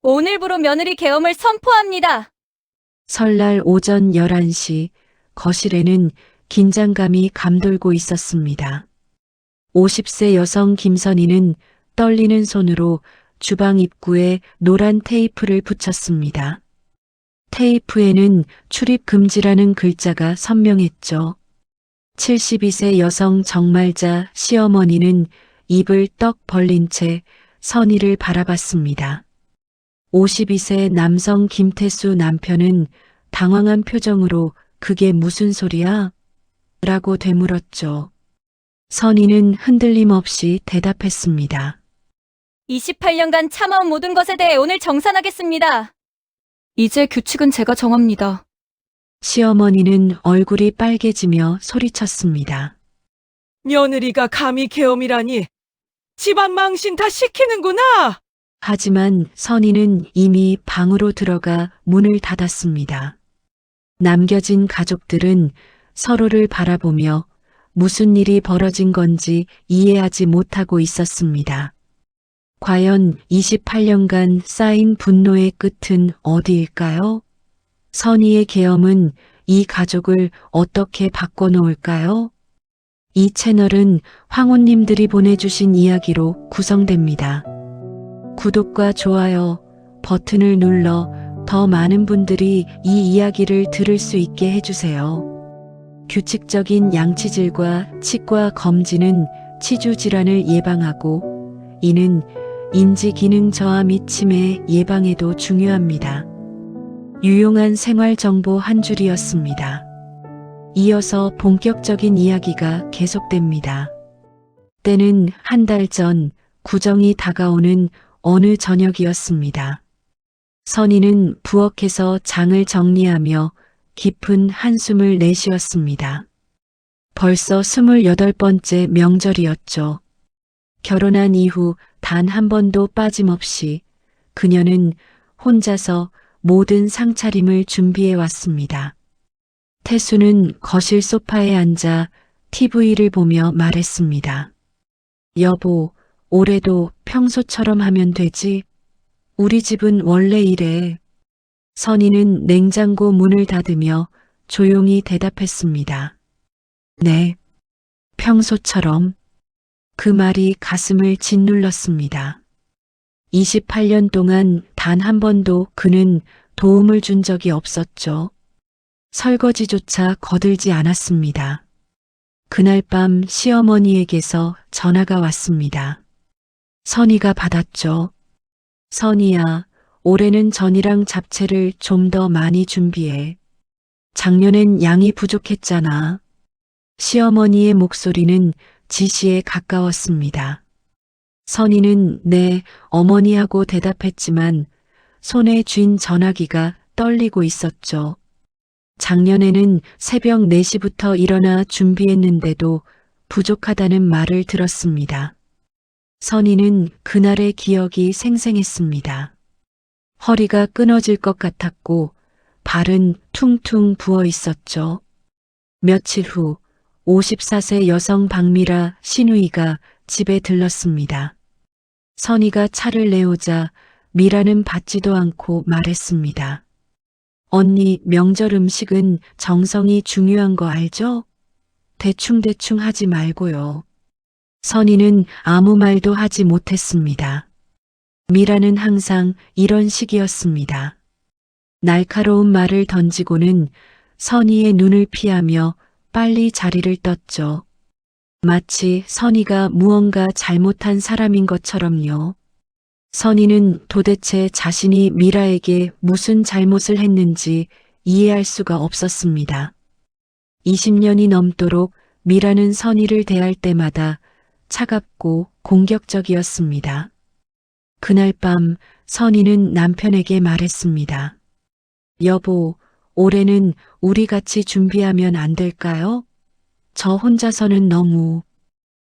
오늘부로 며느리 계엄을 선포합니다. 설날 오전 11시 거실에는 긴장감이 감돌고 있었습니다. 50세 여성 김선희는 떨리는 손으로 주방 입구에 노란 테이프를 붙였습니다. 테이프에는 출입 금지라는 글자가 선명했죠. 72세 여성 정말자 시어머니는 입을 떡 벌린 채 선희를 바라봤습니다. 52세 남성 김태수 남편은 당황한 표정으로 그게 무슨 소리야? 라고 되물었죠. 선희는 흔들림 없이 대답했습니다. 28년간 참아온 모든 것에 대해 오늘 정산하겠습니다. 이제 규칙은 제가 정합니다. 시어머니는 얼굴이 빨개지며 소리쳤습니다. 며느리가 감히 계엄이라니. 집안 망신 다 시키는구나. 하지만 선희는 이미 방으로 들어가 문을 닫았습니다. 남겨진 가족들은 서로를 바라보며 무슨 일이 벌어진 건지 이해하지 못하고 있었습니다. 과연 28년간 쌓인 분노의 끝은 어디일까요? 선희의 계엄은 이 가족을 어떻게 바꿔놓을까요? 이 채널은 황혼님들이 보내주신 이야기로 구성됩니다. 구독과 좋아요 버튼을 눌러 더 많은 분들이 이 이야기를 들을 수 있게 해주세요. 규칙적인 양치질과 치과 검진은 치주 질환을 예방하고 이는 인지 기능 저하 및 치매 예방에도 중요합니다. 유용한 생활 정보 한 줄이었습니다. 이어서 본격적인 이야기가 계속됩니다. 때는 한 달 전 구정이 다가오는 어느 저녁이었습니다. 선희는 부엌에서 장을 정리하며 깊은 한숨을 내쉬었습니다. 벌써 28번째 명절이었죠. 결혼한 이후 단 한 번도 빠짐없이 그녀는 혼자서 모든 상차림을 준비해 왔습니다. 태수는 거실 소파에 앉아 TV를 보며 말했습니다. 여보, 올해도 평소처럼 하면 되지? 우리 집은 원래 이래. 선희는 냉장고 문을 닫으며 조용히 대답했습니다. 네, 평소처럼. 그 말이 가슴을 짓눌렀습니다. 28년 동안 단 한 번도 그는 도움을 준 적이 없었죠. 설거지조차 거들지 않았습니다. 그날 밤 시어머니에게서 전화가 왔습니다. 선희가 받았죠. 선희야, 올해는 전이랑 잡채를 좀 더 많이 준비해. 작년엔 양이 부족했잖아. 시어머니의 목소리는 지시에 가까웠습니다. 선희는 네, 어머니하고 대답했지만 손에 쥔 전화기가 떨리고 있었죠. 작년에는 새벽 4시부터 일어나 준비했는데도 부족하다는 말을 들었습니다. 선희는 그날의 기억이 생생했습니다. 허리가 끊어질 것 같았고 발은 퉁퉁 부어 있었죠. 며칠 후 54세 여성 박미라 시누이가 집에 들렀습니다. 선희가 차를 내오자 미라는 받지도 않고 말했습니다. 언니, 명절 음식은 정성이 중요한 거 알죠? 대충대충 하지 말고요. 선희는 아무 말도 하지 못했습니다. 미라는 항상 이런 식이었습니다. 날카로운 말을 던지고는 선희의 눈을 피하며 빨리 자리를 떴죠. 마치 선희가 무언가 잘못한 사람인 것처럼요. 선희는 도대체 자신이 미라에게 무슨 잘못을 했는지 이해할 수가 없었습니다. 20년이 넘도록 미라는 선희를 대할 때마다 차갑고 공격적이었습니다. 그날 밤 선희는 남편에게 말했습니다. 여보, 올해는 우리 같이 준비하면 안 될까요? 저 혼자서는 너무.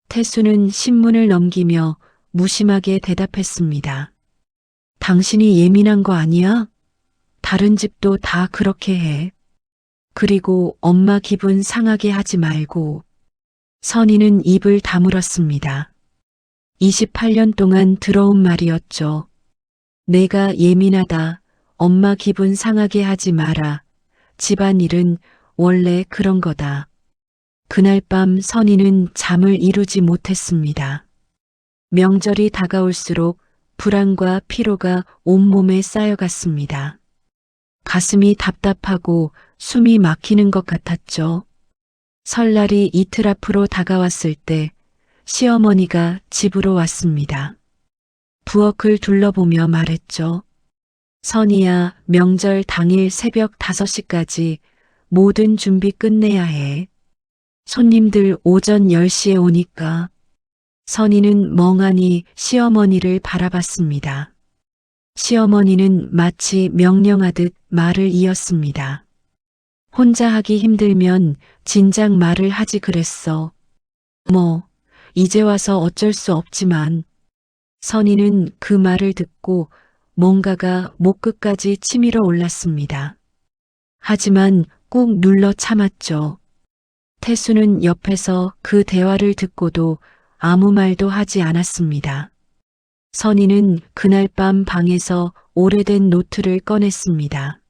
태수는 신문을 넘기며 무심하게 대답했습니다. 당신이 예민한 거 아니야? 다른 집도 다 그렇게 해. 그리고 엄마 기분 상하게 하지 말고. 선희는 입을 다물었습니다. 28년 동안 들어온 말이었죠. 내가 예민하다. 엄마 기분 상하게 하지 마라. 집안일은 원래 그런 거다. 그날 밤 선희는 잠을 이루지 못했습니다. 명절이 다가올수록 불안과 피로가 온몸에 쌓여갔습니다. 가슴이 답답하고 숨이 막히는 것 같았죠. 설날이 이틀 앞으로 다가왔을 때 시어머니가 집으로 왔습니다. 부엌을 둘러보며 말했죠. 선희야, 명절 당일 새벽 5시까지 모든 준비 끝내야 해. 손님들 오전 10시에 오니까. 선희는 멍하니 시어머니를 바라봤습니다. 시어머니는 마치 명령하듯 말을 이었습니다. 혼자 하기 힘들면 진작 말을 하지 그랬어. 이제 와서 어쩔 수 없지만. 선희는 그 말을 듣고 뭔가가 목 끝까지 치밀어 올랐습니다. 하지만 꾹 눌러 참았죠. 태수는 옆에서 그 대화를 듣고도 아무 말도 하지 않았습니다. 선희는 그날 밤 방에서 오래된 노트를 꺼냈습니다.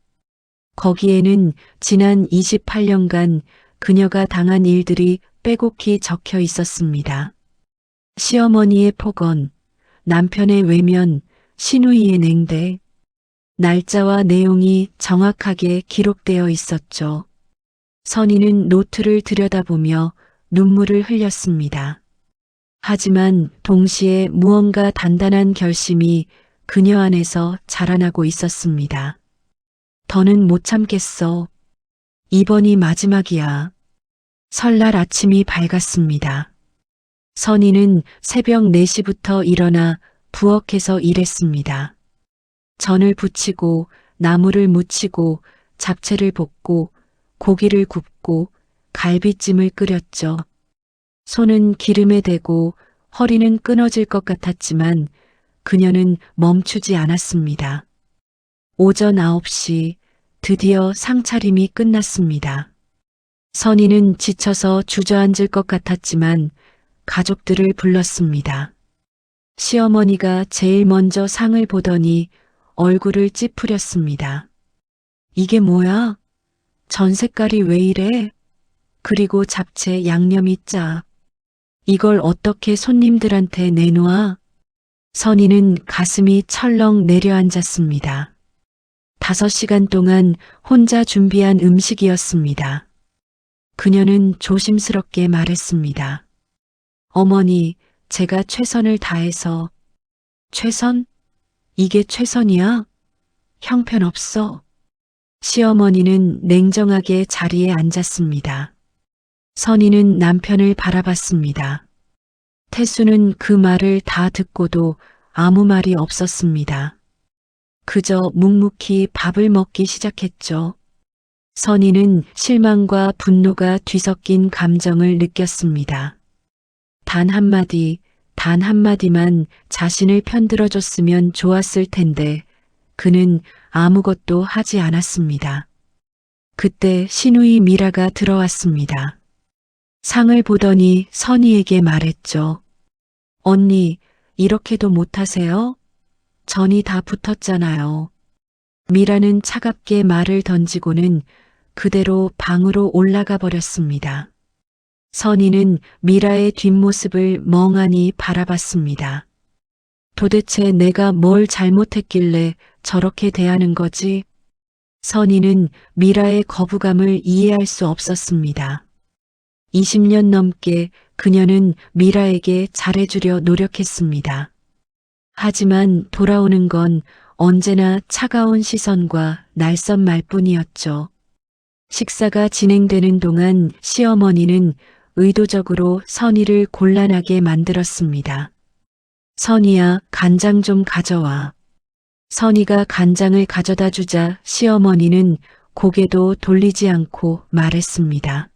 거기에는 지난 28년간 그녀가 당한 일들이 빼곡히 적혀 있었습니다. 시어머니의 폭언, 남편의 외면, 시누이의 냉대, 날짜와 내용이 정확하게 기록되어 있었죠. 선희는 노트를 들여다보며 눈물을 흘렸습니다. 하지만 동시에 무언가 단단한 결심이 그녀 안에서 자라나고 있었습니다. 더는 못 참겠어. 이번이 마지막이야. 설날 아침이 밝았습니다. 선희는 새벽 4시부터 일어나 부엌에서 일했습니다. 전을 부치고 나물을 무치고 잡채를 볶고 고기를 굽고 갈비찜을 끓였죠. 손은 기름에 대고 허리는 끊어질 것 같았지만 그녀는 멈추지 않았습니다. 오전 9시 드디어 상차림이 끝났습니다. 선희는 지쳐서 주저앉을 것 같았지만 가족들을 불렀습니다. 시어머니가 제일 먼저 상을 보더니 얼굴을 찌푸렸습니다. 이게 뭐야? 전 색깔이 왜 이래? 그리고 잡채 양념이 짜. 이걸 어떻게 손님들한테 내놓아? 선희는 가슴이 철렁 내려앉았습니다. 5시간 동안 혼자 준비한 음식이었습니다. 그녀는 조심스럽게 말했습니다. 어머니, 제가 최선을 다해서. 최선? 이게 최선이야? 형편없어. 시어머니는 냉정하게 자리에 앉았습니다. 선희는 남편을 바라봤습니다. 태수는 그 말을 다 듣고도 아무 말이 없었습니다. 그저 묵묵히 밥을 먹기 시작했죠. 선희는 실망과 분노가 뒤섞인 감정을 느꼈습니다. 단 한마디만 자신을 편들어줬으면 좋았을 텐데 그는 아무것도 하지 않았습니다. 그때 시누이 미라가 들어왔습니다. 상을 보더니 선희에게 말했죠. 언니, 이렇게도 못하세요? 전이 다 붙었잖아요. 미라는 차갑게 말을 던지고는 그대로 방으로 올라가 버렸습니다. 선희는 미라의 뒷모습을 멍하니 바라봤습니다. 도대체 내가 뭘 잘못했길래 저렇게 대하는 거지? 선희는 미라의 거부감을 이해할 수 없었습니다. 20년 넘게 그녀는 미라에게 잘해주려 노력했습니다. 하지만 돌아오는 건 언제나 차가운 시선과 날선 말뿐이었죠. 식사가 진행되는 동안 시어머니는 의도적으로 선희를 곤란하게 만들었습니다. 선희야, 간장 좀 가져와. 선희가 간장을 가져다 주자 시어머니는 고개도 돌리지 않고 말했습니다.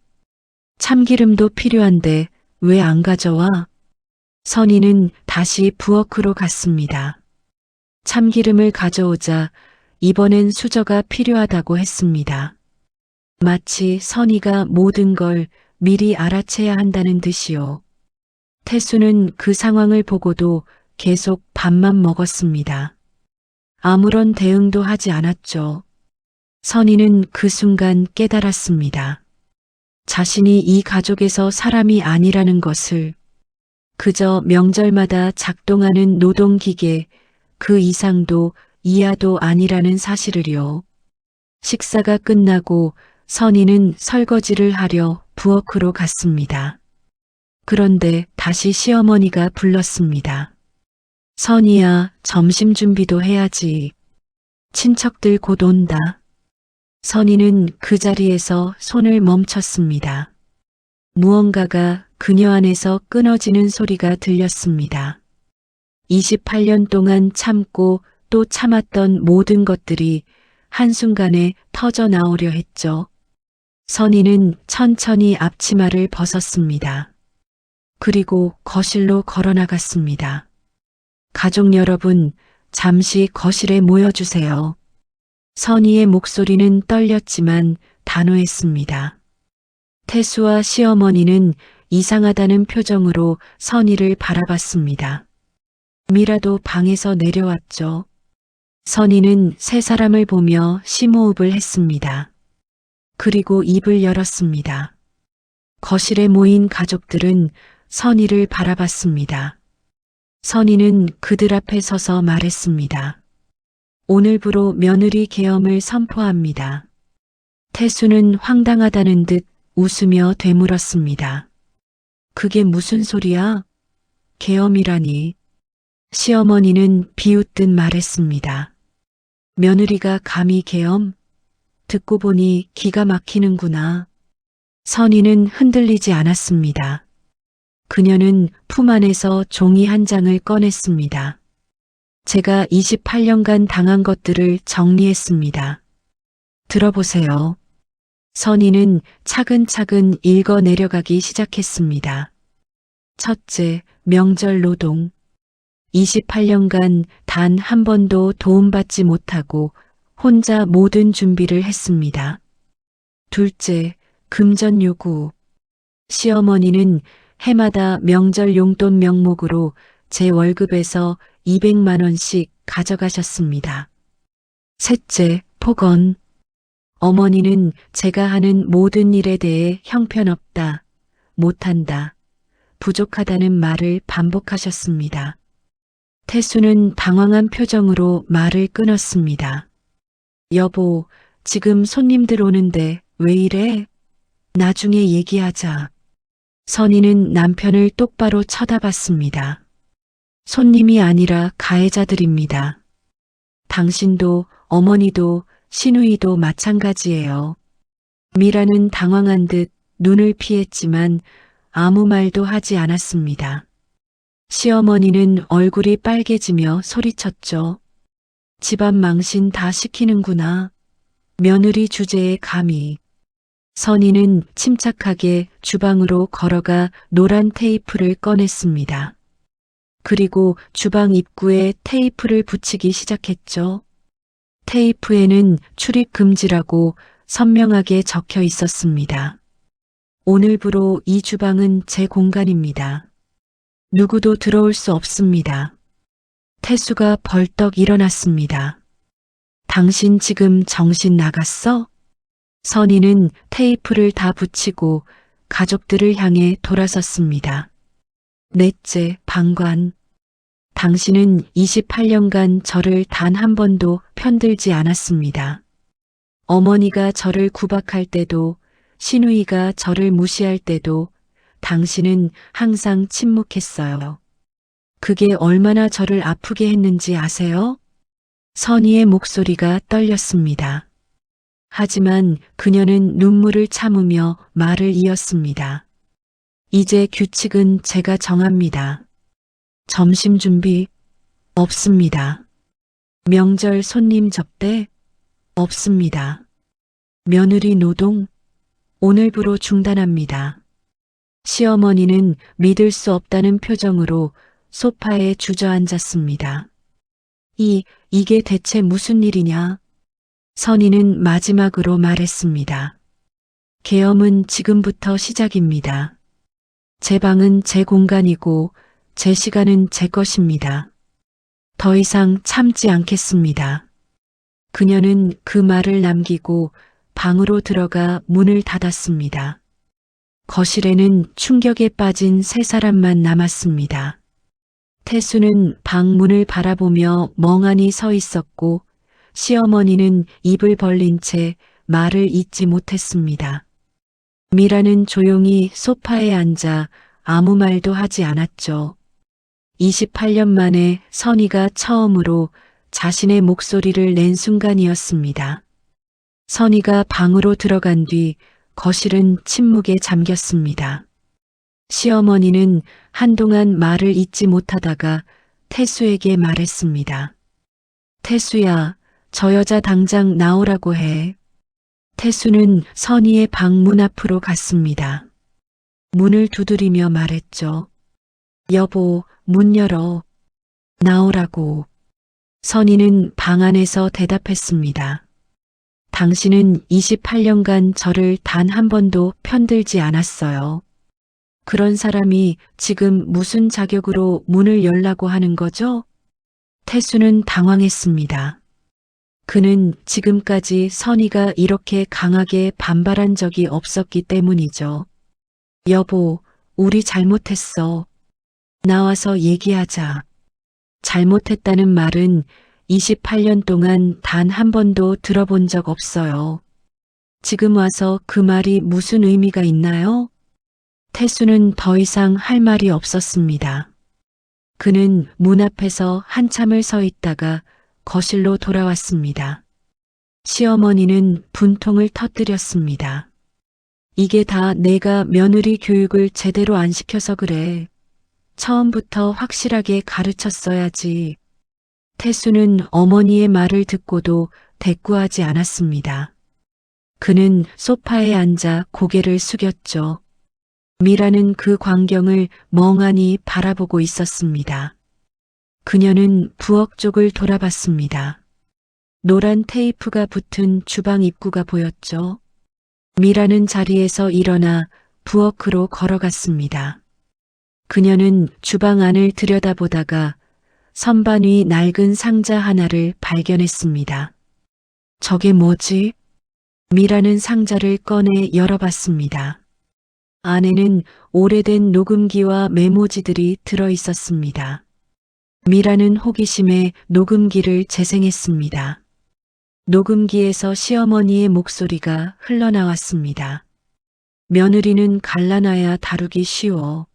참기름도 필요한데 왜 안 가져와? 선희는 다시 부엌으로 갔습니다. 참기름을 가져오자 이번엔 수저가 필요하다고 했습니다. 마치 선희가 모든 걸 미리 알아채야 한다는 듯이요. 태수는 그 상황을 보고도 계속 밥만 먹었습니다. 아무런 대응도 하지 않았죠. 선희는 그 순간 깨달았습니다. 자신이 이 가족에서 사람이 아니라는 것을, 그저 명절마다 작동하는 노동기계, 그 이상도 이하도 아니라는 사실을요. 식사가 끝나고 선희는 설거지를 하려 부엌으로 갔습니다. 그런데 다시 시어머니가 불렀습니다. 선희야, 점심 준비도 해야지. 친척들 곧 온다. 선희는 그 자리에서 손을 멈췄습니다. 무언가가 그녀 안에서 끊어지는 소리가 들렸습니다. 28년 동안 참고 또 참았던 모든 것들이 한순간에 터져 나오려 했죠. 선희는 천천히 앞치마를 벗었습니다. 그리고 거실로 걸어 나갔습니다. 가족 여러분, 잠시 거실에 모여주세요. 선희의 목소리는 떨렸지만 단호했습니다. 태수와 시어머니는 이상하다는 표정으로 선희를 바라봤습니다. 미라도 방에서 내려왔죠. 선희는 세 사람을 보며 심호흡을 했습니다. 그리고 입을 열었습니다. 거실에 모인 가족들은 선희를 바라봤습니다. 선희는 그들 앞에 서서 말했습니다. 오늘부로 며느리 계엄을 선포합니다. 태수는 황당하다는 듯 웃으며 되물었습니다. 그게 무슨 소리야? 계엄이라니. 시어머니는 비웃듯 말했습니다. 며느리가 감히 계엄? 듣고 보니 기가 막히는구나. 선희는 흔들리지 않았습니다. 그녀는 품 안에서 종이 한 장을 꺼냈습니다. 제가 28년간 당한 것들을 정리했습니다. 들어보세요. 선희는 차근차근 읽어 내려가기 시작했습니다. 첫째, 명절 노동. 28년간 단 한 번도 도움받지 못하고 혼자 모든 준비를 했습니다. 둘째, 금전 요구. 시어머니는 해마다 명절 용돈 명목으로 제 월급에서 200만 원씩 가져가셨습니다. 셋째, 폭언. 어머니는 제가 하는 모든 일에 대해 형편없다, 못한다, 부족하다는 말을 반복하셨습니다. 태수는 당황한 표정으로 말을 끊었습니다. 여보, 지금 손님들 오는데 왜 이래? 나중에 얘기하자. 선희는 남편을 똑바로 쳐다봤습니다. 손님이 아니라 가해자들입니다. 당신도 어머니도 시누이도 마찬가지예요. 미라는 당황한 듯 눈을 피했지만 아무 말도 하지 않았습니다. 시어머니는 얼굴이 빨개지며 소리쳤죠. 집안 망신 다 시키는구나. 며느리 주제에 감히. 선희는 침착하게 주방으로 걸어가 노란 테이프를 꺼냈습니다. 그리고 주방 입구에 테이프를 붙이기 시작했죠. 테이프에는 출입 금지라고 선명하게 적혀 있었습니다. 오늘부로 이 주방은 제 공간입니다. 누구도 들어올 수 없습니다. 태수가 벌떡 일어났습니다. 당신 지금 정신 나갔어? 선희는 테이프를 다 붙이고 가족들을 향해 돌아섰습니다. 넷째, 방관. 당신은 28년간 저를 단 한 번도 편들지 않았습니다. 어머니가 저를 구박할 때도, 시누이가 저를 무시할 때도 당신은 항상 침묵했어요. 그게 얼마나 저를 아프게 했는지 아세요? 선희의 목소리가 떨렸습니다. 하지만 그녀는 눈물을 참으며 말을 이었습니다. 이제 규칙은 제가 정합니다. 점심 준비 없습니다. 명절 손님 접대 없습니다. 며느리 노동 오늘부로 중단합니다. 시어머니는 믿을 수 없다는 표정으로 소파에 주저앉았습니다. 이게 대체 무슨 일이냐? 선희는 마지막으로 말했습니다. 계엄은 지금부터 시작입니다. 제 방은 제 공간이고 제 시간은 제 것입니다. 더 이상 참지 않겠습니다. 그녀는 그 말을 남기고 방으로 들어가 문을 닫았습니다. 거실에는 충격에 빠진 세 사람만 남았습니다. 태수는 방 문을 바라보며 멍하니 서 있었고 시어머니는 입을 벌린 채 말을 잇지 못했습니다. 미라는 조용히 소파에 앉아 아무 말도 하지 않았죠. 28년 만에 선희가 처음으로 자신의 목소리를 낸 순간이었습니다. 선희가 방으로 들어간 뒤 거실은 침묵에 잠겼습니다. 시어머니는 한동안 말을 잇지 못하다가 태수에게 말했습니다. 태수야, 저 여자 당장 나오라고 해. 태수는 선희의 방 문 앞으로 갔습니다. 문을 두드리며 말했죠. 여보, 문 열어. 나오라고. 선희는 방 안에서 대답했습니다. 당신은 28년간 저를 단 한 번도 편들지 않았어요. 그런 사람이 지금 무슨 자격으로 문을 열라고 하는 거죠? 태수는 당황했습니다. 그는 지금까지 선희가 이렇게 강하게 반발한 적이 없었기 때문이죠. 여보, 우리 잘못했어. 나와서 얘기하자. 잘못했다는 말은 28년 동안 단 한 번도 들어본 적 없어요. 지금 와서 그 말이 무슨 의미가 있나요? 태수는 더 이상 할 말이 없었습니다. 그는 문 앞에서 한참을 서 있다가 거실로 돌아왔습니다. 시어머니는 분통을 터뜨렸습니다. 이게 다 내가 며느리 교육을 제대로 안 시켜서 그래. 처음부터 확실하게 가르쳤어야지. 태수는 어머니의 말을 듣고도 대꾸하지 않았습니다. 그는 소파에 앉아 고개를 숙였죠. 미라는 그 광경을 멍하니 바라보고 있었습니다. 그녀는 부엌 쪽을 돌아봤습니다. 노란 테이프가 붙은 주방 입구가 보였죠. 미라는 자리에서 일어나 부엌으로 걸어갔습니다. 그녀는 주방 안을 들여다보다가 선반 위 낡은 상자 하나를 발견했습니다. 저게 뭐지? 미라는 상자를 꺼내 열어봤습니다. 안에는 오래된 녹음기와 메모지들이 들어 있었습니다. 미라는 호기심에 녹음기를 재생했습니다. 녹음기에서 시어머니의 목소리가 흘러나왔습니다. 며느리는 갈라놔야 다루기 쉬워.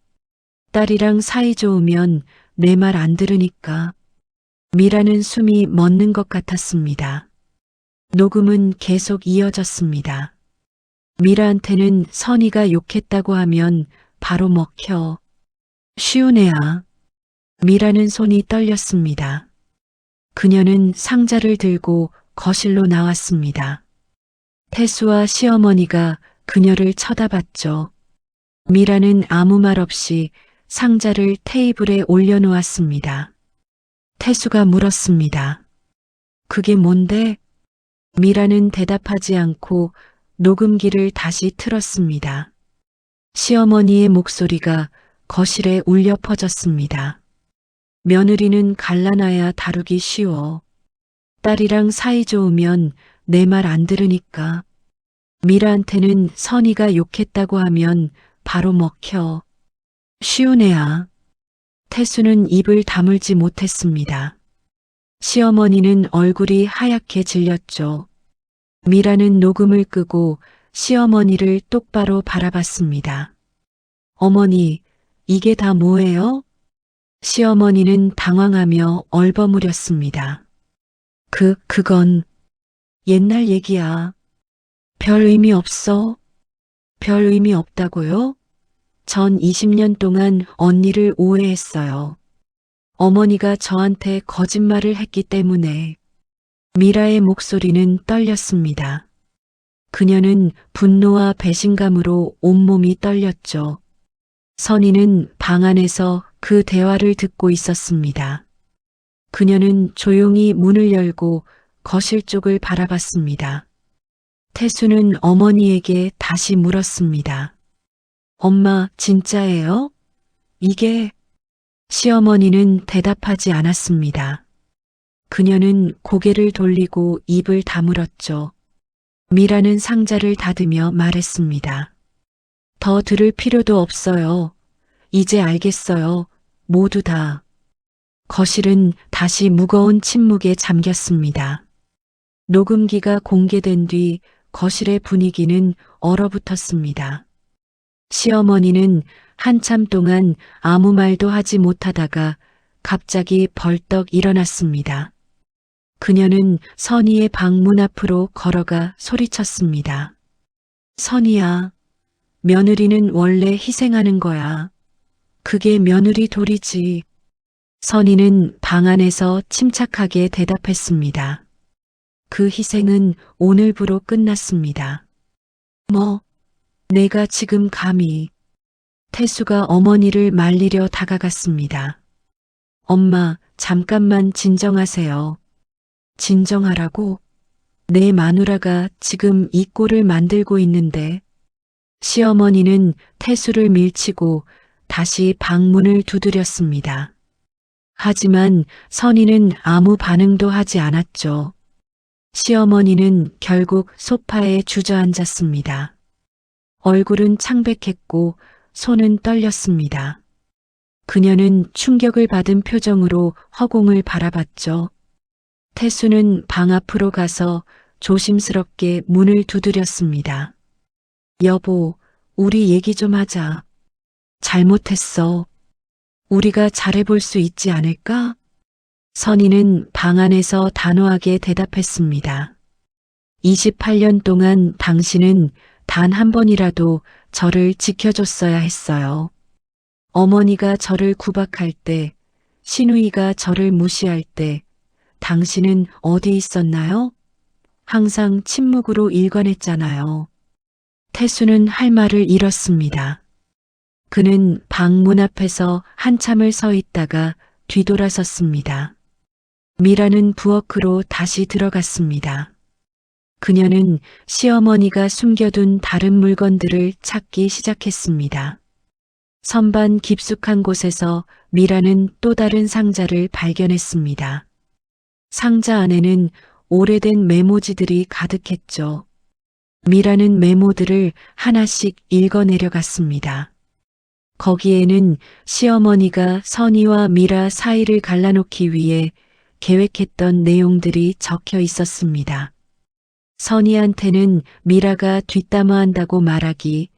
딸이랑 사이 좋으면 내 말 안 들으니까. 미라는 숨이 멎는 것 같았습니다. 녹음은 계속 이어졌습니다. 미라한테는 선희가 욕했다고 하면 바로 먹혀. 쉬운 애야. 미라는 손이 떨렸습니다. 그녀는 상자를 들고 거실로 나왔습니다. 태수와 시어머니가 그녀를 쳐다봤죠. 미라는 아무 말 없이 상자를 테이블에 올려놓았습니다. 태수가 물었습니다. 그게 뭔데? 미라는 대답하지 않고 녹음기를 다시 틀었습니다. 시어머니의 목소리가 거실에 울려 퍼졌습니다. 며느리는 갈라놔야 다루기 쉬워. 딸이랑 사이 좋으면 내 말 안 들으니까. 미라한테는 선희가 욕했다고 하면 바로 먹혀. 쉬운 애야. 태수는 입을 다물지 못했습니다. 시어머니는 얼굴이 하얗게 질렸죠. 미라는 녹음을 끄고 시어머니를 똑바로 바라봤습니다. 어머니, 이게 다 뭐예요? 시어머니는 당황하며 얼버무렸습니다. 그건 옛날 얘기야. 별 의미 없어. 별 의미 없다고요? 전 20년 동안 언니를 오해했어요. 어머니가 저한테 거짓말을 했기 때문에. 미라의 목소리는 떨렸습니다. 그녀는 분노와 배신감으로 온몸이 떨렸죠. 선희는 방 안에서 그 대화를 듣고 있었습니다. 그녀는 조용히 문을 열고 거실 쪽을 바라봤습니다. 태수는 어머니에게 다시 물었습니다. 엄마, 진짜예요? 이게... 시어머니는 대답하지 않았습니다. 그녀는 고개를 돌리고 입을 다물었죠. 미라는 상자를 닫으며 말했습니다. 더 들을 필요도 없어요. 이제 알겠어요. 모두 다. 거실은 다시 무거운 침묵에 잠겼습니다. 녹음기가 공개된 뒤 거실의 분위기는 얼어붙었습니다. 시어머니는 한참 동안 아무 말도 하지 못하다가 갑자기 벌떡 일어났습니다. 그녀는 선희의 방문 앞으로 걸어가 소리쳤습니다. 선희야, 며느리는 원래 희생하는 거야. 그게 며느리 도리지. 선희는 방 안에서 침착하게 대답했습니다. 그 희생은 오늘부로 끝났습니다. 뭐, 내가 지금 감히. 태수가 어머니를 말리려 다가갔습니다. 엄마, 잠깐만 진정하세요. 진정하라고? 내 마누라가 지금 이 꼴을 만들고 있는데. 시어머니는 태수를 밀치고 다시 방문을 두드렸습니다. 하지만 선희는 아무 반응도 하지 않았죠. 시어머니는 결국 소파에 주저앉았습니다. 얼굴은 창백했고 손은 떨렸습니다. 그녀는 충격을 받은 표정으로 허공을 바라봤죠. 태수는 방 앞으로 가서 조심스럽게 문을 두드렸습니다. 여보, 우리 얘기 좀 하자. 잘못했어. 우리가 잘해볼 수 있지 않을까? 선희는 방 안에서 단호하게 대답했습니다. 28년 동안 당신은 단 한 번이라도 저를 지켜줬어야 했어요. 어머니가 저를 구박할 때, 시누이가 저를 무시할 때, 당신은 어디 있었나요? 항상 침묵으로 일관했잖아요. 태수는 할 말을 잃었습니다. 그는 방문 앞에서 한참을 서 있다가 뒤돌아섰습니다. 미라는 부엌으로 다시 들어갔습니다. 그녀는 시어머니가 숨겨둔 다른 물건들을 찾기 시작했습니다. 선반 깊숙한 곳에서 미라는 또 다른 상자를 발견했습니다. 상자 안에는 오래된 메모지들이 가득했죠. 미라는 메모들을 하나씩 읽어내려갔습니다. 거기에는 시어머니가 선희와 미라 사이를 갈라놓기 위해 계획했던 내용들이 적혀 있었습니다. 선희한테는 미라가 뒷담화한다고 말하기,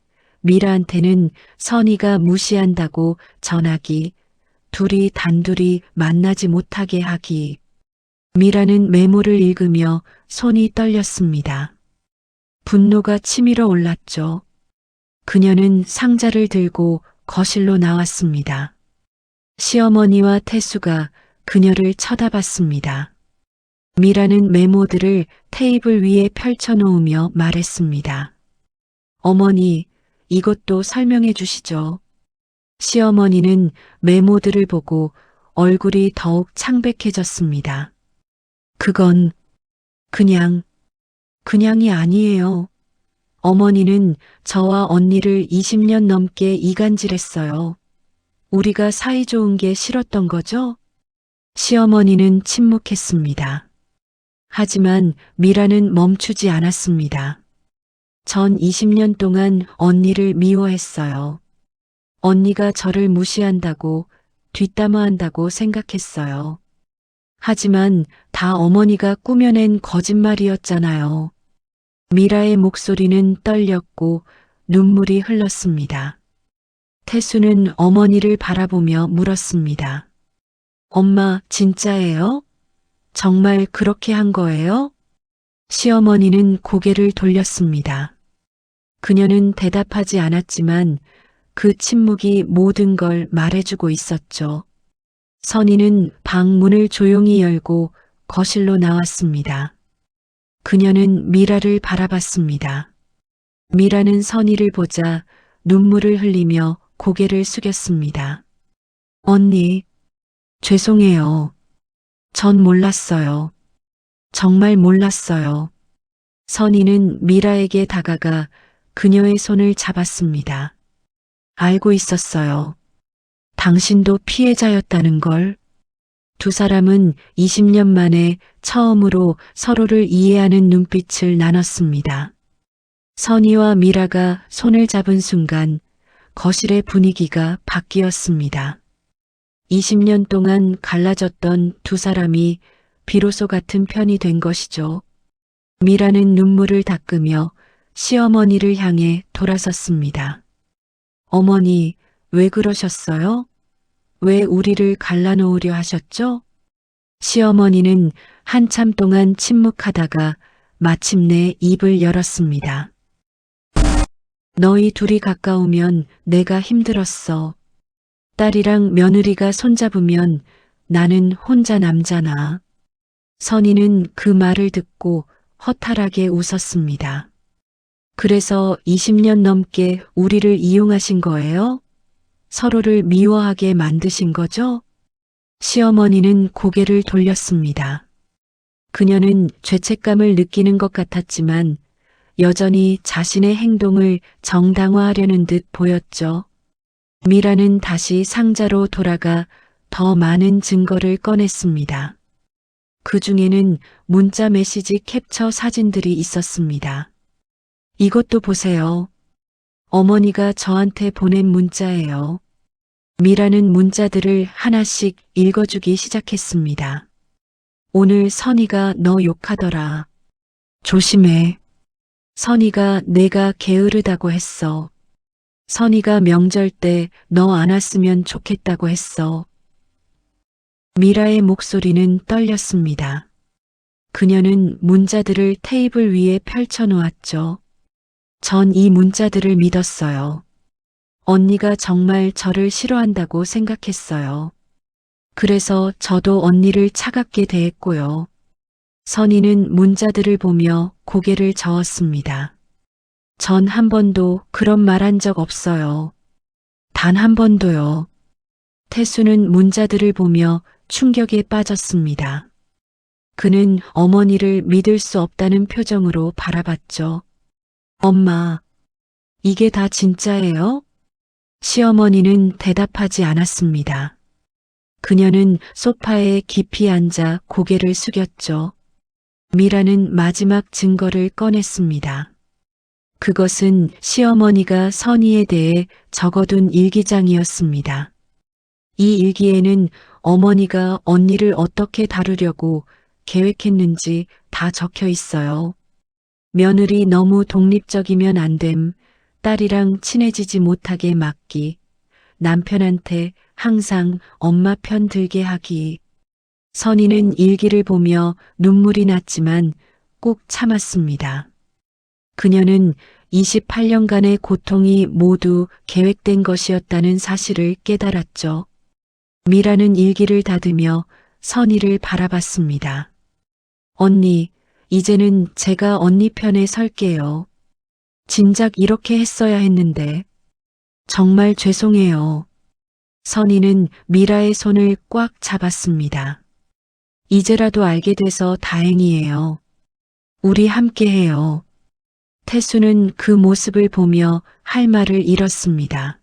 미라한테는 선희가 무시한다고 전하기, 둘이 단둘이 만나지 못하게 하기. 미라는 메모를 읽으며 손이 떨렸습니다. 분노가 치밀어 올랐죠. 그녀는 상자를 들고 거실로 나왔습니다. 시어머니와 태수가 그녀를 쳐다봤습니다. 미라는 메모들을 테이블 위에 펼쳐놓으며 말했습니다. 어머니, 이것도 설명해 주시죠. 시어머니는 메모들을 보고 얼굴이 더욱 창백해졌습니다. 그건 그냥이 아니에요. 어머니는 저와 언니를 20년 넘게 이간질했어요. 우리가 사이좋은 게 싫었던 거죠? 시어머니는 침묵했습니다. 하지만 미라는 멈추지 않았습니다. 전 20년 동안 언니를 미워했어요. 언니가 저를 무시한다고, 뒷담화한다고 생각했어요. 하지만 다 어머니가 꾸며낸 거짓말이었잖아요. 미라의 목소리는 떨렸고 눈물이 흘렀습니다. 태수는 어머니를 바라보며 물었습니다. 엄마, 진짜예요? 정말 그렇게 한 거예요? 시어머니는 고개를 돌렸습니다. 그녀는 대답하지 않았지만 그 침묵이 모든 걸 말해주고 있었죠. 선희는 방 문을 조용히 열고 거실로 나왔습니다. 그녀는 미라를 바라봤습니다. 미라는 선희를 보자 눈물을 흘리며 고개를 숙였습니다. 언니, 죄송해요. 전 몰랐어요. 정말 몰랐어요. 선희는 미라에게 다가가 그녀의 손을 잡았습니다. 알고 있었어요. 당신도 피해자였다는 걸. 두 사람은 20년 만에 처음으로 서로를 이해하는 눈빛을 나눴습니다. 선희와 미라가 손을 잡은 순간 거실의 분위기가 바뀌었습니다. 20년 동안 갈라졌던 두 사람이 비로소 같은 편이 된 것이죠. 미라는 눈물을 닦으며 시어머니를 향해 돌아섰습니다. 어머니, 왜 그러셨어요? 왜 우리를 갈라놓으려 하셨죠? 시어머니는 한참 동안 침묵하다가 마침내 입을 열었습니다. 너희 둘이 가까우면 내가 힘들었어. 딸이랑 며느리가 손잡으면 나는 혼자 남잖아. 선희는 그 말을 듣고 허탈하게 웃었습니다. 그래서 20년 넘게 우리를 이용하신 거예요? 서로를 미워하게 만드신 거죠? 시어머니는 고개를 돌렸습니다. 그녀는 죄책감을 느끼는 것 같았지만 여전히 자신의 행동을 정당화하려는 듯 보였죠. 미라는 다시 상자로 돌아가 더 많은 증거를 꺼냈습니다. 그 중에는 문자 메시지 캡처 사진들이 있었습니다. 이것도 보세요. 어머니가 저한테 보낸 문자예요. 미라는 문자들을 하나씩 읽어주기 시작했습니다. 오늘 선희가 너 욕하더라. 조심해. 선희가 내가 게으르다고 했어. 선희가 명절 때 너 안 왔으면 좋겠다고 했어. 미라의 목소리는 떨렸습니다. 그녀는 문자들을 테이블 위에 펼쳐놓았죠. 전 이 문자들을 믿었어요. 언니가 정말 저를 싫어한다고 생각했어요. 그래서 저도 언니를 차갑게 대했고요. 선희는 문자들을 보며 고개를 저었습니다. 전 한 번도 그런 말 한 적 없어요. 단 한 번도요. 태수는 문자들을 보며 충격에 빠졌습니다. 그는 어머니를 믿을 수 없다는 표정으로 바라봤죠. 엄마, 이게 다 진짜예요? 시어머니는 대답하지 않았습니다. 그녀는 소파에 깊이 앉아 고개를 숙였죠. 미라는 마지막 증거를 꺼냈습니다. 그것은 시어머니가 선희에 대해 적어둔 일기장이었습니다. 이 일기에는 어머니가 언니를 어떻게 다루려고 계획했는지 다 적혀 있어요. 며느리 너무 독립적이면 안 됨, 딸이랑 친해지지 못하게 막기, 남편한테 항상 엄마 편 들게 하기. 선희는 일기를 보며 눈물이 났지만 꼭 참았습니다. 그녀는 28년간의 고통이 모두 계획된 것이었다는 사실을 깨달았죠. 미라는 일기를 닫으며 선희를 바라봤습니다. 언니, 이제는 제가 언니 편에 설게요. 진작 이렇게 했어야 했는데. 정말 죄송해요. 선희는 미라의 손을 꽉 잡았습니다. 이제라도 알게 돼서 다행이에요. 우리 함께해요. 태수는 그 모습을 보며 할 말을 잃었습니다.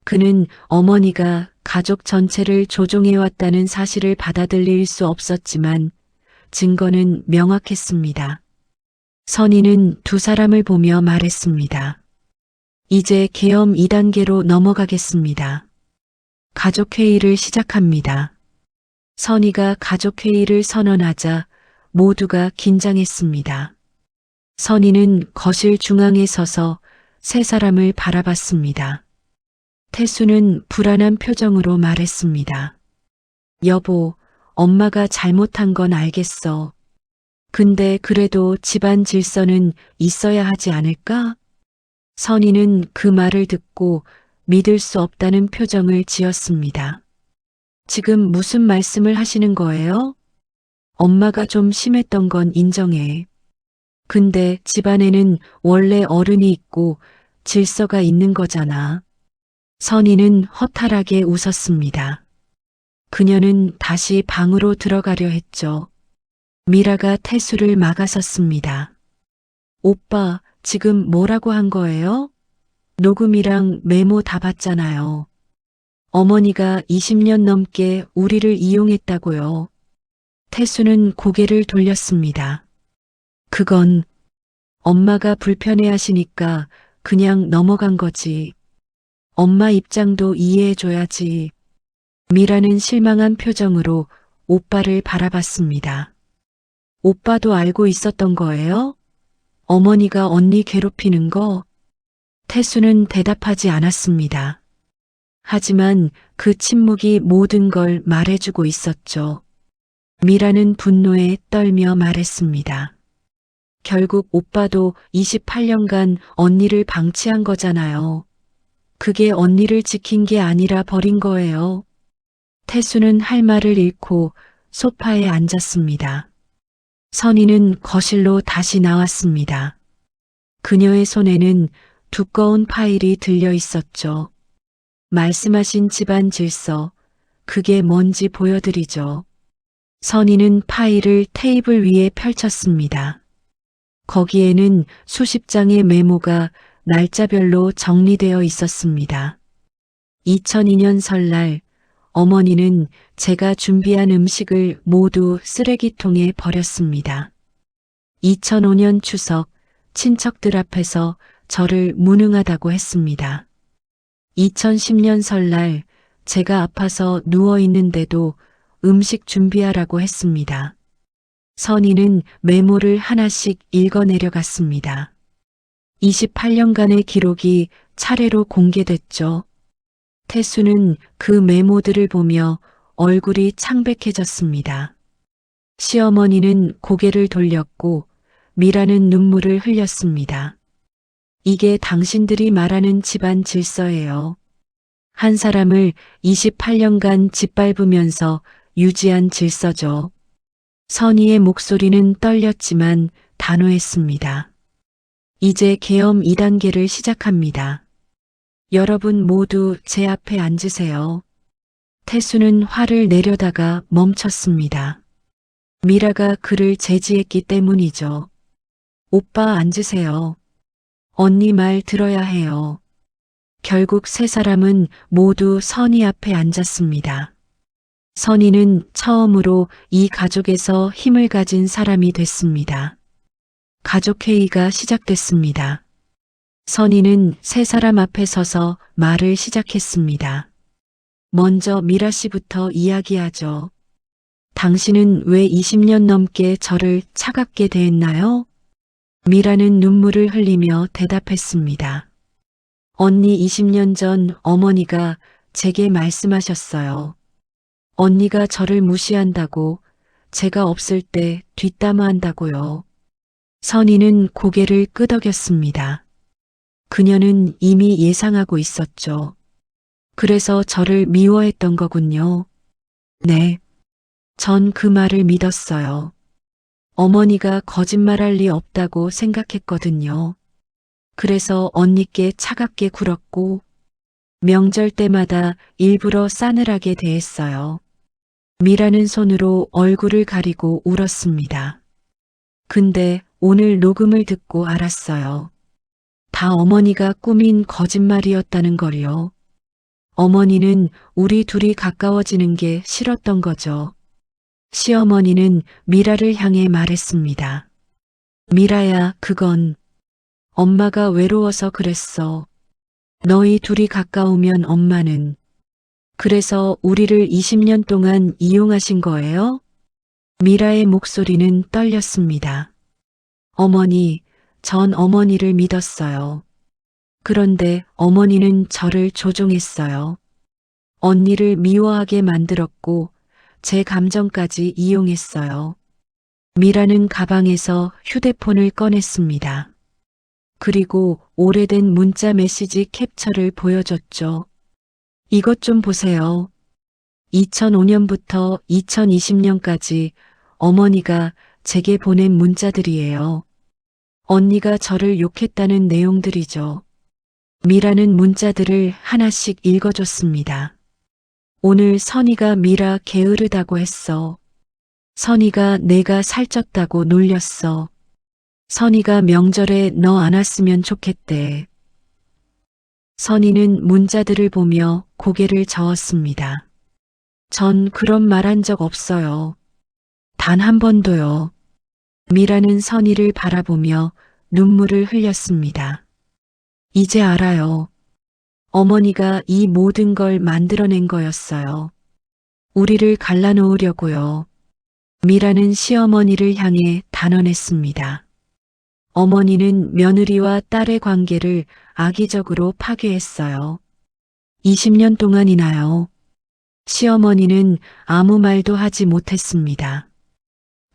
그는 어머니가 가족 전체를 조종해왔다는 사실을 받아들일 수 없었지만 증거는 명확했습니다. 선희는 두 사람을 보며 말했습니다. 이제 계엄 2단계로 넘어가겠습니다. 가족회의를 시작합니다. 선희가 가족회의를 선언하자 모두가 긴장했습니다. 선희는 거실 중앙에 서서 세 사람을 바라봤습니다. 태수는 불안한 표정으로 말했습니다. 여보, 엄마가 잘못한 건 알겠어. 근데 그래도 집안 질서는 있어야 하지 않을까? 선희는 그 말을 듣고 믿을 수 없다는 표정을 지었습니다. 지금 무슨 말씀을 하시는 거예요? 엄마가 좀 심했던 건 인정해. 근데 집안에는 원래 어른이 있고 질서가 있는 거잖아. 선희는 허탈하게 웃었습니다. 그녀는 다시 방으로 들어가려 했죠. 미라가 태수를 막아섰습니다. 오빠, 지금 뭐라고 한 거예요? 녹음이랑 메모 다 봤잖아요. 어머니가 20년 넘게 우리를 이용했다고요. 태수는 고개를 돌렸습니다. 그건 엄마가 불편해하시니까 그냥 넘어간 거지. 엄마 입장도 이해해줘야지. 미라는 실망한 표정으로 오빠를 바라봤습니다. 오빠도 알고 있었던 거예요? 어머니가 언니 괴롭히는 거? 태수는 대답하지 않았습니다. 하지만 그 침묵이 모든 걸 말해주고 있었죠. 미라는 분노에 떨며 말했습니다. 결국 오빠도 28년간 언니를 방치한 거잖아요. 그게 언니를 지킨 게 아니라 버린 거예요. 태수는 할 말을 잃고 소파에 앉았습니다. 선희는 거실로 다시 나왔습니다. 그녀의 손에는 두꺼운 파일이 들려 있었죠. 말씀하신 집안 질서, 그게 뭔지 보여드리죠. 선희는 파일을 테이블 위에 펼쳤습니다. 거기에는 수십 장의 메모가 날짜별로 정리되어 있었습니다. 2002년 설날, 어머니는 제가 준비한 음식을 모두 쓰레기통에 버렸습니다. 2005년 추석, 친척들 앞에서 저를 무능하다고 했습니다. 2010년 설날, 제가 아파서 누워 있는데도 음식 준비하라고 했습니다. 선희는 메모를 하나씩 읽어내려갔습니다. 28년간의 기록이 차례로 공개됐죠. 태수는 그 메모들을 보며 얼굴이 창백해졌습니다. 시어머니는 고개를 돌렸고 미라는 눈물을 흘렸습니다. 이게 당신들이 말하는 집안 질서예요. 한 사람을 28년간 짓밟으면서 유지한 질서죠. 선희의 목소리는 떨렸지만 단호했습니다. 이제 계엄 2단계를 시작합니다. 여러분 모두 제 앞에 앉으세요. 태수는 화를 내려다가 멈췄습니다. 미라가 그를 제지했기 때문이죠. 오빠 앉으세요. 언니 말 들어야 해요. 결국 세 사람은 모두 선희 앞에 앉았습니다. 선희는 처음으로 이 가족에서 힘을 가진 사람이 됐습니다. 가족회의가 시작됐습니다. 선희는 세 사람 앞에 서서 말을 시작했습니다. 먼저 미라 씨부터 이야기하죠. 당신은 왜 20년 넘게 저를 차갑게 대했나요? 미라는 눈물을 흘리며 대답했습니다. 언니 20년 전 어머니가 제게 말씀하셨어요. 언니가 저를 무시한다고, 제가 없을 때 뒷담화한다고요. 선희는 고개를 끄덕였습니다. 그녀는 이미 예상하고 있었죠. 그래서 저를 미워했던 거군요. 네. 전 그 말을 믿었어요. 어머니가 거짓말할 리 없다고 생각했거든요. 그래서 언니께 차갑게 굴었고 명절 때마다 일부러 싸늘하게 대했어요. 미라는 손으로 얼굴을 가리고 울었습니다. 근데 오늘 녹음을 듣고 알았어요. 다 어머니가 꾸민 거짓말이었다는 걸요. 어머니는 우리 둘이 가까워지는 게 싫었던 거죠. 시어머니는 미라를 향해 말했습니다. 미라야, 그건 엄마가 외로워서 그랬어. 너희 둘이 가까우면 엄마는. 그래서 우리를 20년 동안 이용하신 거예요? 미라의 목소리는 떨렸습니다. 어머니, 전 어머니를 믿었어요. 그런데 어머니는 저를 조종했어요. 언니를 미워하게 만들었고 제 감정까지 이용했어요. 미라는 가방에서 휴대폰을 꺼냈습니다. 그리고 오래된 문자 메시지 캡처를 보여줬죠. 이것 좀 보세요. 2005년부터 2020년까지 어머니가 제게 보낸 문자들이에요. 언니가 저를 욕했다는 내용들이죠. 미라는 문자들을 하나씩 읽어줬습니다. 오늘 선희가 미라 게으르다고 했어. 선희가 내가 살쪘다고 놀렸어. 선희가 명절에 너 안 왔으면 좋겠대. 선희는 문자들을 보며 고개를 저었습니다. 전 그런 말 한 적 없어요. 단 한 번도요. 미라는 선희를 바라보며 눈물을 흘렸습니다. 이제 알아요. 어머니가 이 모든 걸 만들어낸 거였어요. 우리를 갈라놓으려고요. 미라는 시어머니를 향해 단언했습니다. 어머니는 며느리와 딸의 관계를 악의적으로 파괴했어요. 20년 동안이나요. 시어머니는 아무 말도 하지 못했습니다.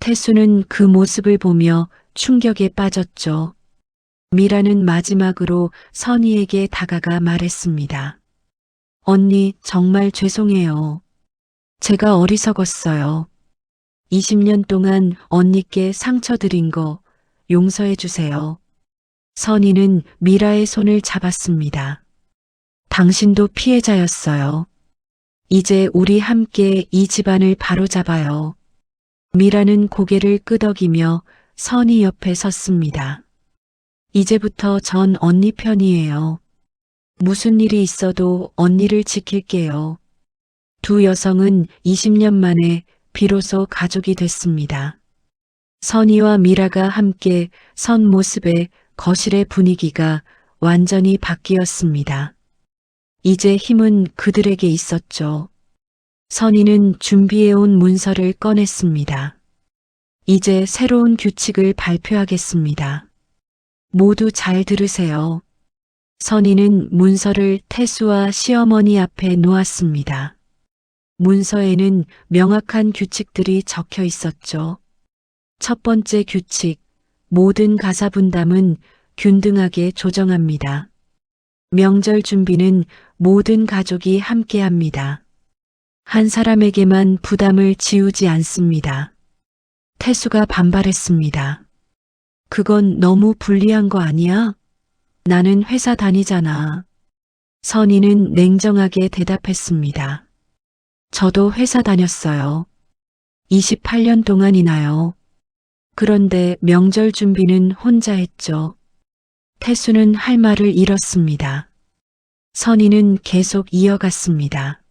태수는 그 모습을 보며 충격에 빠졌죠. 미라는 마지막으로 선희에게 다가가 말했습니다. 언니, 정말 죄송해요. 제가 어리석었어요. 20년 동안 언니께 상처 드린 거 용서해 주세요. 선희는 미라의 손을 잡았습니다. 당신도 피해자였어요. 이제 우리 함께 이 집안을 바로잡아요. 미라는 고개를 끄덕이며 선희 옆에 섰습니다. 이제부터 전 언니 편이에요. 무슨 일이 있어도 언니를 지킬게요. 두 여성은 20년 만에 비로소 가족이 됐습니다. 선희와 미라가 함께 선 모습에 거실의 분위기가 완전히 바뀌었습니다. 이제 힘은 그들에게 있었죠. 선희는 준비해온 문서를 꺼냈습니다. 이제 새로운 규칙을 발표하겠습니다. 모두 잘 들으세요. 선희는 문서를 태수와 시어머니 앞에 놓았습니다. 문서에는 명확한 규칙들이 적혀 있었죠. 첫 번째 규칙, 모든 가사 분담은 균등하게 조정합니다. 명절 준비는 모든 가족이 함께합니다. 한 사람에게만 부담을 지우지 않습니다. 태수가 반발했습니다. 그건 너무 불리한 거 아니야? 나는 회사 다니잖아. 선희는 냉정하게 대답했습니다. 저도 회사 다녔어요. 28년 동안이나요. 그런데 명절 준비는 혼자 했죠. 태수는 할 말을 잃었습니다. 선희는 계속 이어갔습니다.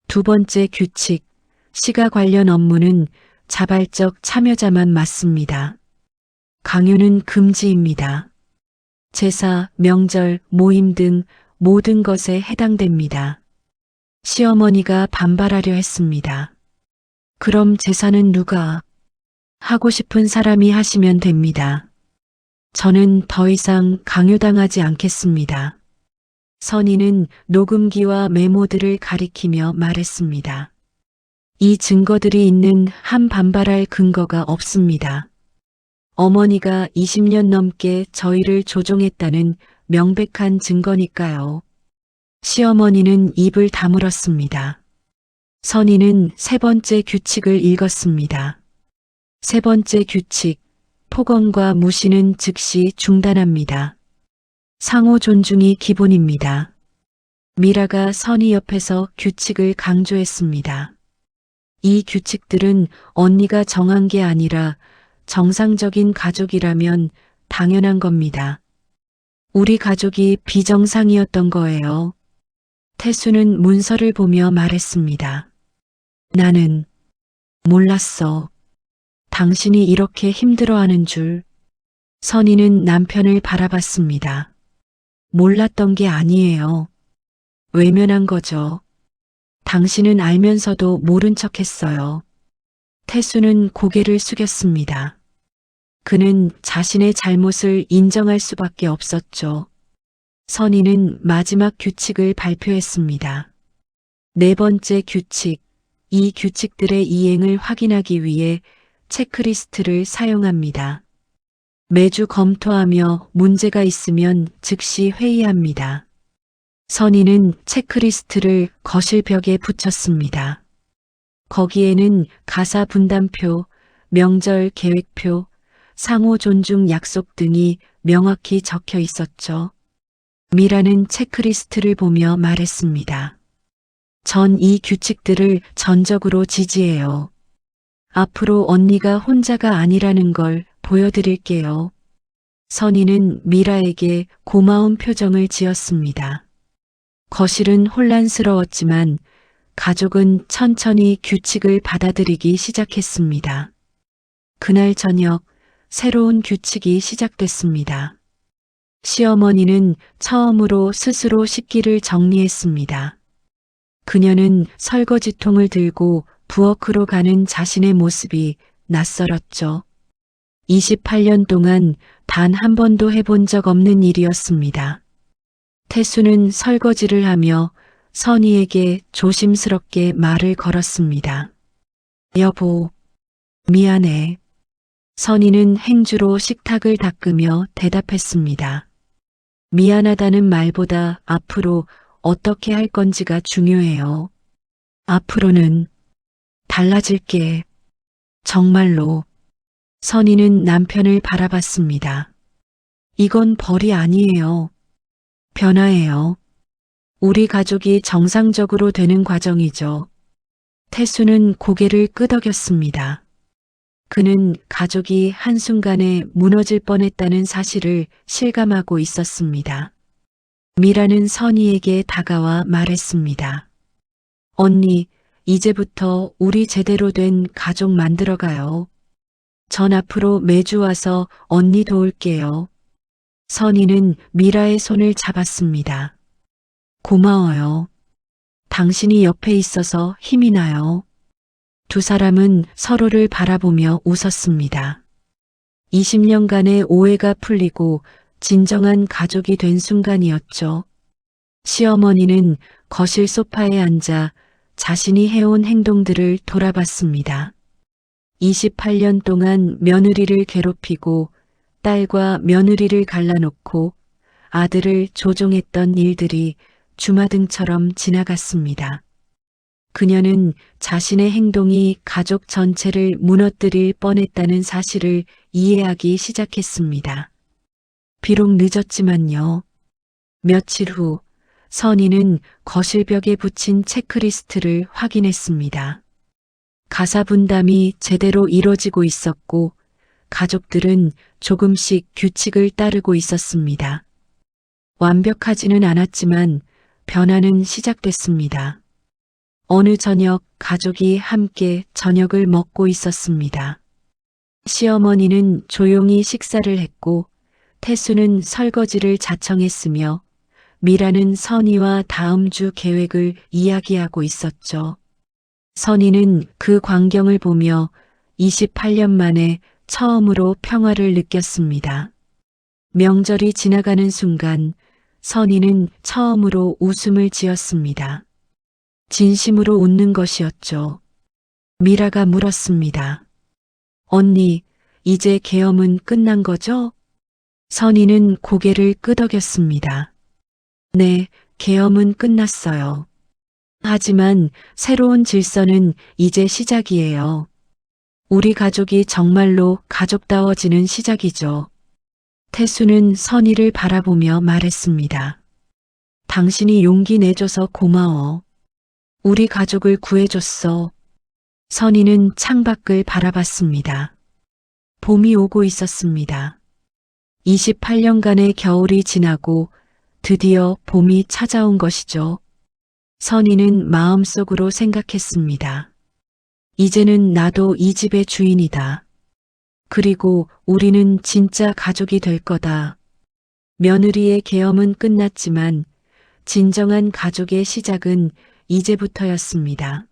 두 번째 규칙, 시가 관련 업무는 자발적 참여자만 맡습니다. 강요는 금지입니다. 제사, 명절, 모임 등 모든 것에 해당됩니다. 시어머니가 반발하려 했습니다. 그럼 제사는 누가? 하고 싶은 사람이 하시면 됩니다. 저는 더 이상 강요당하지 않겠습니다. 선희는 녹음기와 메모들을 가리키며 말했습니다. 이 증거들이 있는 한 반발할 근거가 없습니다. 어머니가 20년 넘게 저희를 조종했다는 명백한 증거니까요. 시어머니는 입을 다물었습니다. 선희는 세 번째 규칙을 읽었습니다. 세 번째 규칙, 폭언과 무시는 즉시 중단합니다. 상호 존중이 기본입니다. 미라가 선희 옆에서 규칙을 강조했습니다. 이 규칙들은 언니가 정한 게 아니라 정상적인 가족이라면 당연한 겁니다. 우리 가족이 비정상이었던 거예요. 태수는 문서를 보며 말했습니다. 나는 몰랐어. 당신이 이렇게 힘들어하는 줄. 선희는 남편을 바라봤습니다. 몰랐던 게 아니에요. 외면한 거죠. 당신은 알면서도 모른 척 했어요. 태수는 고개를 숙였습니다. 그는 자신의 잘못을 인정할 수밖에 없었죠. 선희는 마지막 규칙을 발표했습니다. 네 번째 규칙, 이 규칙들의 이행을 확인하기 위해 체크리스트를 사용합니다. 매주 검토하며 문제가 있으면 즉시 회의합니다. 선희는 체크리스트를 거실 벽에 붙였습니다. 거기에는 가사 분담표, 명절 계획표, 상호 존중 약속 등이 명확히 적혀 있었죠. 미라는 체크리스트를 보며 말했습니다. 전 이 규칙들을 전적으로 지지해요. 앞으로 언니가 혼자가 아니라는 걸 보여드릴게요. 선희는 미라에게 고마운 표정을 지었습니다. 거실은 혼란스러웠지만 가족은 천천히 규칙을 받아들이기 시작했습니다. 그날 저녁 새로운 규칙이 시작됐습니다. 시어머니는 처음으로 스스로 식기를 정리했습니다. 그녀는 설거지통을 들고 부엌으로 가는 자신의 모습이 낯설었죠. 28년 동안 단 한 번도 해본 적 없는 일이었습니다. 태수는 설거지를 하며 선희에게 조심스럽게 말을 걸었습니다. 여보, 미안해. 선희는 행주로 식탁을 닦으며 대답했습니다. 미안하다는 말보다 앞으로 어떻게 할 건지가 중요해요. 앞으로는 달라질게. 정말로. 선희는 남편을 바라봤습니다. 이건 벌이 아니에요. 변화예요. 우리 가족이 정상적으로 되는 과정이죠. 태수는 고개를 끄덕였습니다. 그는 가족이 한순간에 무너질 뻔했다는 사실을 실감하고 있었습니다. 미라는 선희에게 다가와 말했습니다. 언니, 이제부터 우리 제대로 된 가족 만들어가요. 전 앞으로 매주 와서 언니 도울게요. 선희는 미라의 손을 잡았습니다. 고마워요. 당신이 옆에 있어서 힘이 나요. 두 사람은 서로를 바라보며 웃었습니다. 20년간의 오해가 풀리고 진정한 가족이 된 순간이었죠. 시어머니는 거실 소파에 앉아 자신이 해온 행동들을 돌아봤습니다. 28년 동안 며느리를 괴롭히고 딸과 며느리를 갈라놓고 아들을 조종했던 일들이 주마등처럼 지나갔습니다. 그녀는 자신의 행동이 가족 전체를 무너뜨릴 뻔했다는 사실을 이해하기 시작했습니다. 비록 늦었지만요. 며칠 후 선희는 거실벽에 붙인 체크리스트를 확인했습니다. 가사 분담이 제대로 이뤄지고 있었고 가족들은 조금씩 규칙을 따르고 있었습니다. 완벽하지는 않았지만 변화는 시작됐습니다. 어느 저녁 가족이 함께 저녁을 먹고 있었습니다. 시어머니는 조용히 식사를 했고 태수는 설거지를 자청했으며 미라는 선희와 다음 주 계획을 이야기하고 있었죠. 선희는 그 광경을 보며 28년 만에 처음으로 평화를 느꼈습니다. 명절이 지나가는 순간 선희는 처음으로 웃음을 지었습니다. 진심으로 웃는 것이었죠. 미라가 물었습니다. 언니, 이제 계엄은 끝난 거죠? 선희는 고개를 끄덕였습니다. 네, 계엄은 끝났어요. 하지만 새로운 질서는 이제 시작이에요. 우리 가족이 정말로 가족다워지는 시작이죠. 태수는 선희를 바라보며 말했습니다. 당신이 용기 내줘서 고마워. 우리 가족을 구해줬어. 선희는 창밖을 바라봤습니다. 봄이 오고 있었습니다. 28년간의 겨울이 지나고 드디어 봄이 찾아온 것이죠. 선희는 마음속으로 생각했습니다. 이제는 나도 이 집의 주인이다. 그리고 우리는 진짜 가족이 될 거다. 며느리의 계엄은 끝났지만 진정한 가족의 시작은 이제부터였습니다.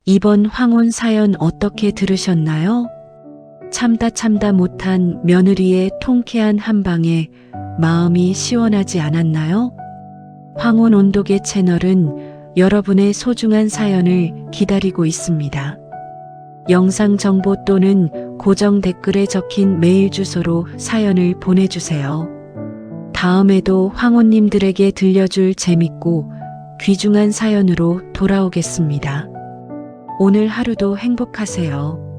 이번 황혼 사연 어떻게 들으셨나요? 참다 못한 며느리의 통쾌한 한방에 마음이 시원하지 않았나요? 황혼 온도계 채널은 여러분의 소중한 사연을 기다리고 있습니다. 영상 정보 또는 고정 댓글에 적힌 메일 주소로 사연을 보내주세요. 다음에도 황혼님들에게 들려줄 재밌고 귀중한 사연으로 돌아오겠습니다. 오늘 하루도 행복하세요.